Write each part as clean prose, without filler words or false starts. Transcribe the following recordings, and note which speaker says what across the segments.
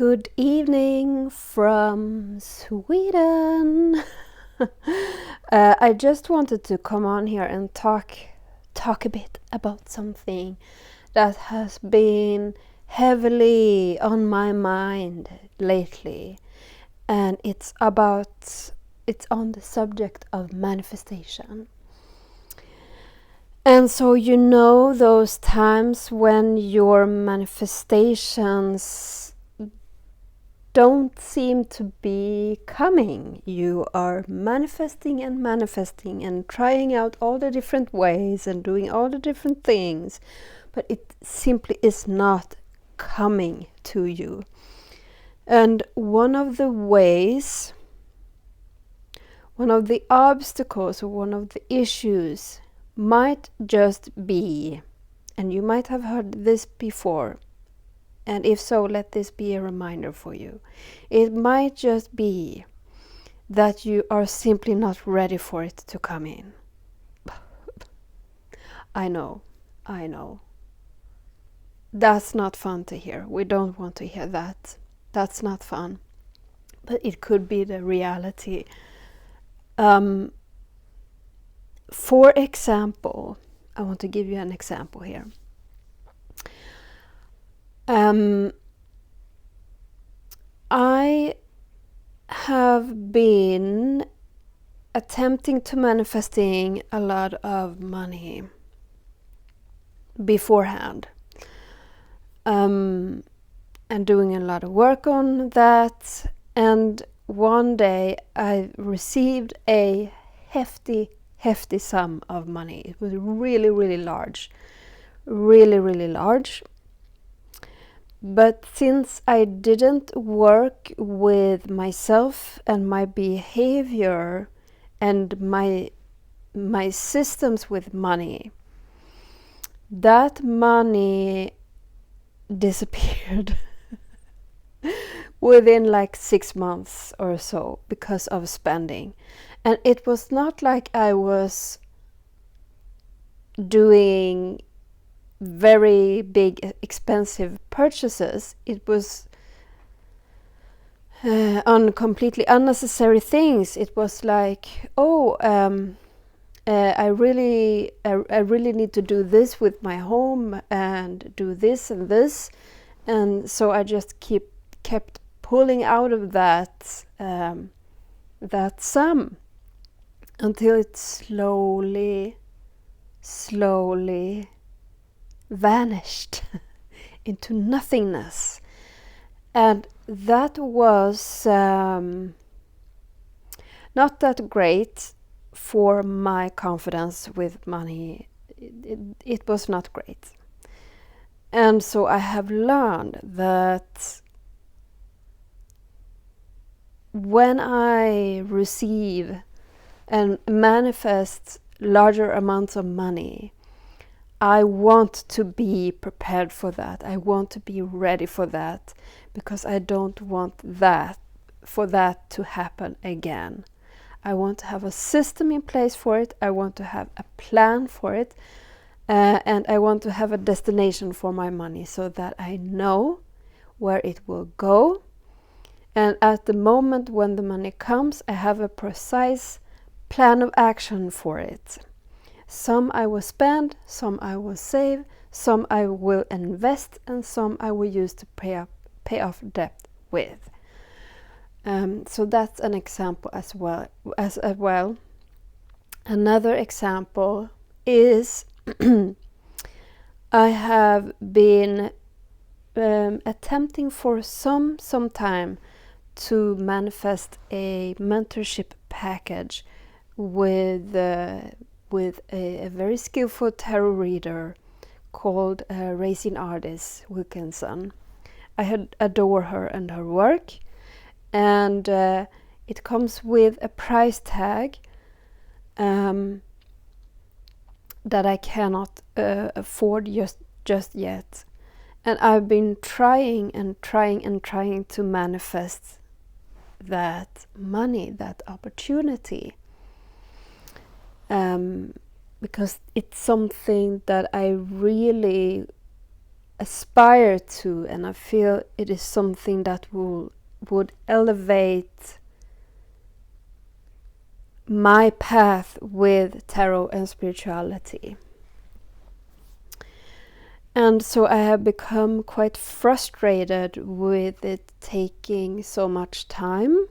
Speaker 1: Good evening from Sweden. I just wanted to come on here and talk a bit about something that has been heavily on my mind lately, and it's on the subject of manifestation. And so those times when your manifestations don't seem to be coming. You are manifesting and trying out all the different ways and doing all the different things, but it simply is not coming to you. And one of the ways, one of the obstacles, or one of the issues might just be, and you might have heard this before, and if so, let this be a reminder for you. It might just be that you are simply not ready for it to come in. I know. That's not fun to hear. We don't want to hear that. That's not fun. But it could be the reality. For example, I want to give you an example here. I have been attempting to manifesting a lot of money beforehand, and doing a lot of work on that. And one day I received a hefty sum of money. It was really large, really large. But since I didn't work with myself and my behavior and my systems with money, that money disappeared within like 6 months or so because of spending. And it was not like I was doing very big expensive purchases. It was on completely unnecessary things. It was like, I really need to do this with my home and do this and this, and so I just kept pulling out of that sum until it slowly vanished into nothingness. And that was not that great for my confidence with money. It was not great. And so I have learned that when I receive and manifest larger amounts of money, I want to be prepared for that. I want to be ready for that, because I don't want that to happen again. I want to have a system in place for it. I want to have a plan for it, and I want to have a destination for my money so that I know where it will go. And at the moment when the money comes, I have a precise plan of action for it. Some I will spend, some I will save, some I will invest, and some I will use to pay off debt with. So that's an example as well. Another example is I have been attempting for some time to manifest a mentorship package with a very skillful tarot reader called Racine Ardis Wilkinson. I adore her and her work, and it comes with a price tag that I cannot afford just yet. And I've been trying to manifest that money, that opportunity. Because it's something that I really aspire to, and I feel it is something that would elevate my path with tarot and spirituality. And so I have become quite frustrated with it taking so much time,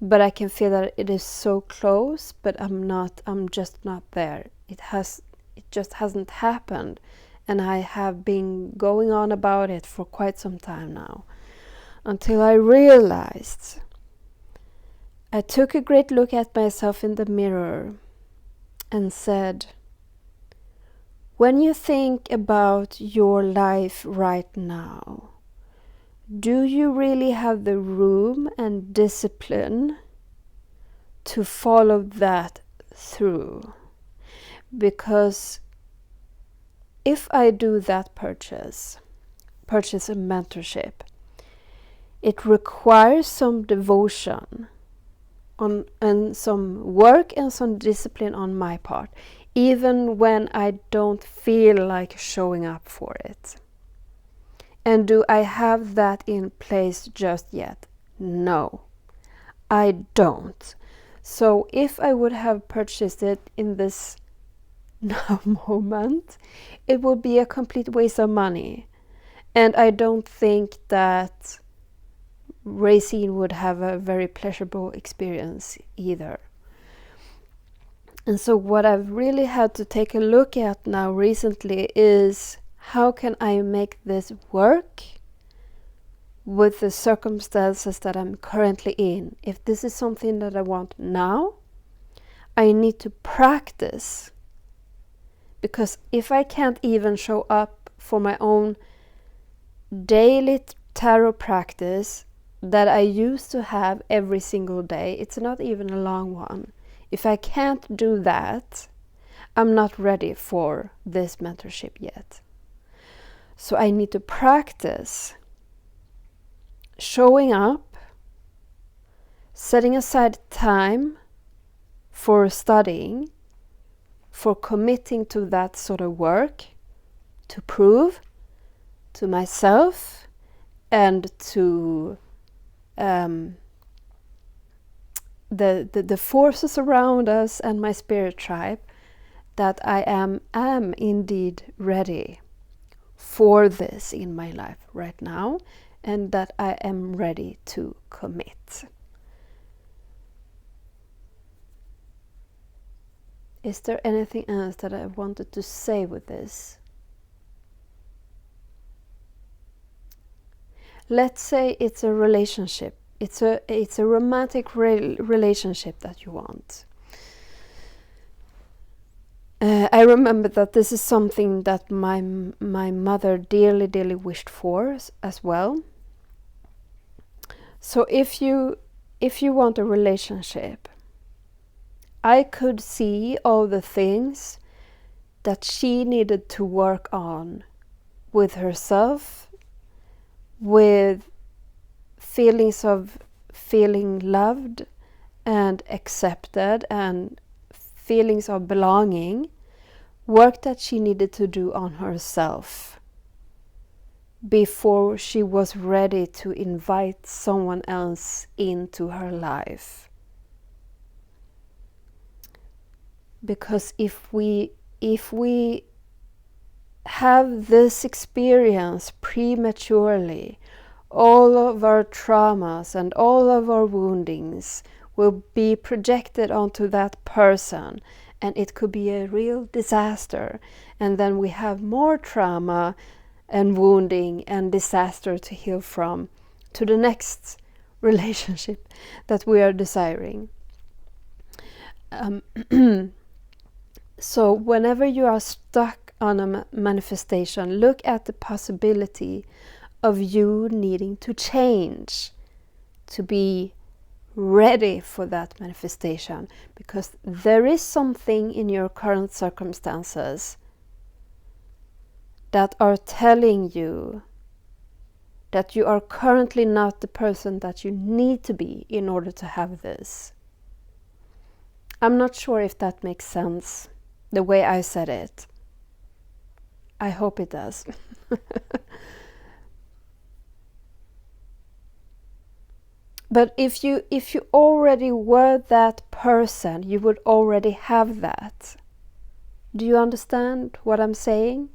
Speaker 1: but I can feel that it is so close, but I'm just not there. It just hasn't happened, and I have been going on about it for quite some time now, until I realized. I took a great look at myself in the mirror and said, when you think about your life right now, do you really have the room and discipline to follow that through? Because if I do that purchase a mentorship, it requires some devotion and some work and some discipline on my part, even when I don't feel like showing up for it. And do I have that in place just yet? No, I don't. So if I would have purchased it in this now moment, it would be a complete waste of money. And I don't think that Racine would have a very pleasurable experience either. And so what I've really had to take a look at now recently is, how can I make this work with the circumstances that I'm currently in? If this is something that I want now, I need to practice. Because if I can't even show up for my own daily tarot practice that I used to have every single day, it's not even a long one. If I can't do that, I'm not ready for this mentorship yet. So I need to practice showing up, setting aside time for studying, for committing to that sort of work, to prove to myself and to the forces around us and my spirit tribe that I am indeed ready for this in my life right now, and that I am ready to commit. Is there anything else that I wanted to say with this? Let's say it's a relationship. It's a romantic relationship that you want. I remember that this is something that my mother dearly wished for as well. So if you want a relationship, I could see all the things that she needed to work on with herself, with feelings of feeling loved and accepted and feelings of belonging, work that she needed to do on herself before she was ready to invite someone else into her life. Because if we have this experience prematurely, all of our traumas and all of our woundings will be projected onto that person, and it could be a real disaster. And then we have more trauma and wounding and disaster to heal from to the next relationship that we are desiring. So whenever you are stuck on a manifestation, look at the possibility of you needing to change, to be ready for that manifestation, because there is something in your current circumstances that are telling you that you are currently not the person that you need to be in order to have this. I'm not sure if that makes sense, the way I said it. I hope it does. But if you already were that person, you would already have that. Do you understand what I'm saying?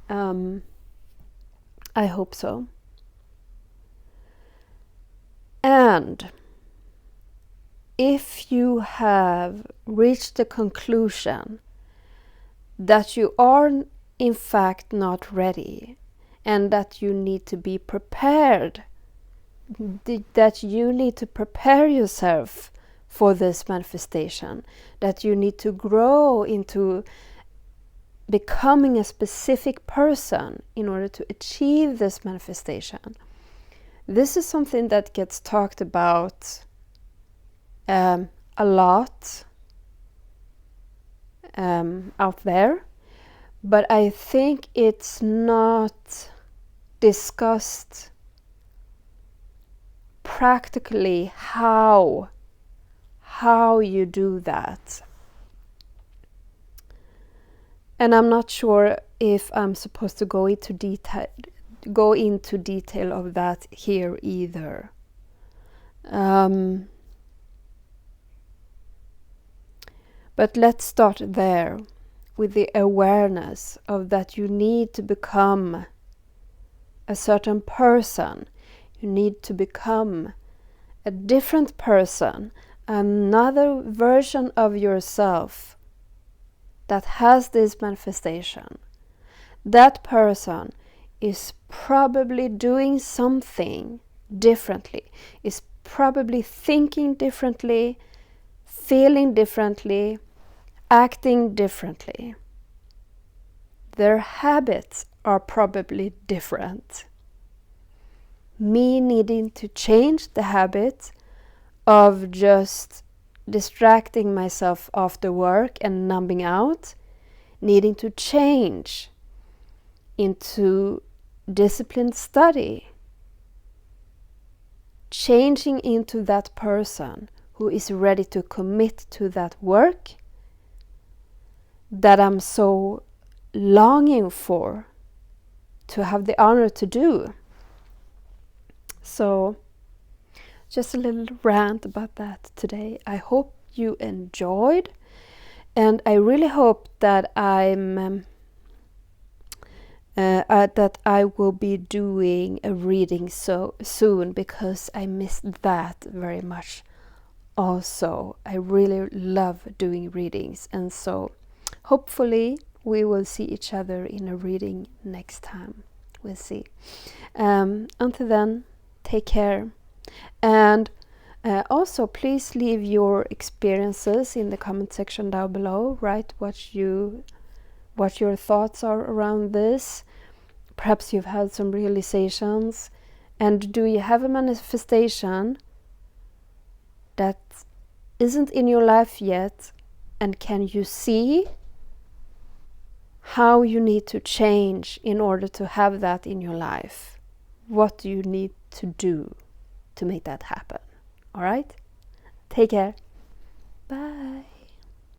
Speaker 1: I hope so. And if you have reached the conclusion that you are in fact not ready and that you need to be prepared, that you need to prepare yourself for this manifestation, that you need to grow into becoming a specific person in order to achieve this manifestation. This is something that gets talked about a lot out there, but I think it's not discussed practically how you do that. And I'm not sure if I'm supposed to go into detail of that here either. But let's start there with the awareness of that you need to become a certain person. You need to become a different person, another version of yourself that has this manifestation. That person is probably doing something differently, is probably thinking differently, feeling differently, acting differently. Their habits are probably different. Me needing to change the habit of just distracting myself after work and numbing out, needing to change into disciplined study, changing into that person who is ready to commit to that work that I'm so longing for to have the honor to do. So just a little rant about that today. I hope you enjoyed, and I really hope that that I will be doing a reading so soon, because I missed that very much. Also, I really love doing readings, and so hopefully we will see each other in a reading next time. We'll see. Until then, take care. And also, please leave your experiences in the comment section down below. Write what your thoughts are around this. Perhaps you've had some realizations. And do you have a manifestation that isn't in your life yet? And can you see how you need to change in order to have that in your life? What do you need to do to make that happen? All right? Take care. Bye.